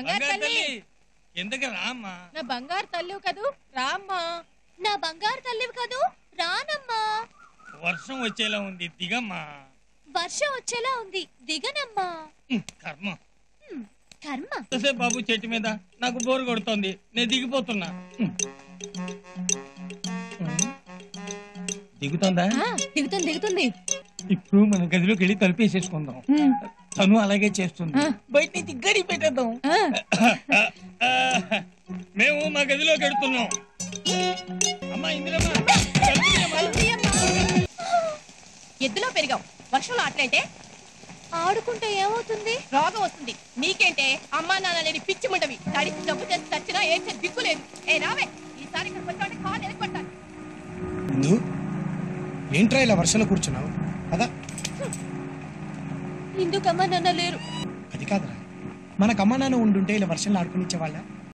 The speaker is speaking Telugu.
బంగారు తల్లి ఎందుకు రామ్మా? నా బంగారు తల్లివి కదూ, రామ్మా. నా బంగారు తల్లివి కదూ, రానమ్మా. వర్షం వచ్చేలా ఉంది, దిగమ్మా. వర్షం వచ్చేలా ఉంది, దిగనమ్మా. కర్మ కర్మ. బాబు చెట్టు మీద నాకు బోరు కొడుతోంది, నేను దిగిపోతున్నా. దిగుతుందా? దిగుతుంది దిగుతుంది. ఇప్పుడు మన గదిలోకి వెళ్ళి తలుపేసేసుకుందాం. తను అలాగే చేస్తుంది, బయట నుంచి గడి పెట్టేద్దాం. మేము మా గదిలోకి వెళ్తున్నాం. అమ్మా ఇందిరమ్మా, ఎద్దులో పెరిగావు, వర్షంలో అట్లంటే ఆడుకుంటే ఏమవుతుంది? రోగం వస్తుంది. నీకేంటే అమ్మా నాన్న లేని పిచ్చి ముండవి. తడిసి జబ్బు చేసి చచ్చినా ఏడ్చే దిక్కు లేదు. ఏ రావే, ఈసారి ఇక్కడికి వచ్చావంటే కాలు ఎరగొట్టాలి. ఏంట్రా ఇలా వర్షంలో కూర్చున్నావు? కదా ఎందుకమ్మా నాన్న లేరు? అది కాదురా, మనకు అమ్మా నాన్న ఉండుంటే ఇలా వర్షంలో ఆడుకునిచ్చేవాళ్ళ.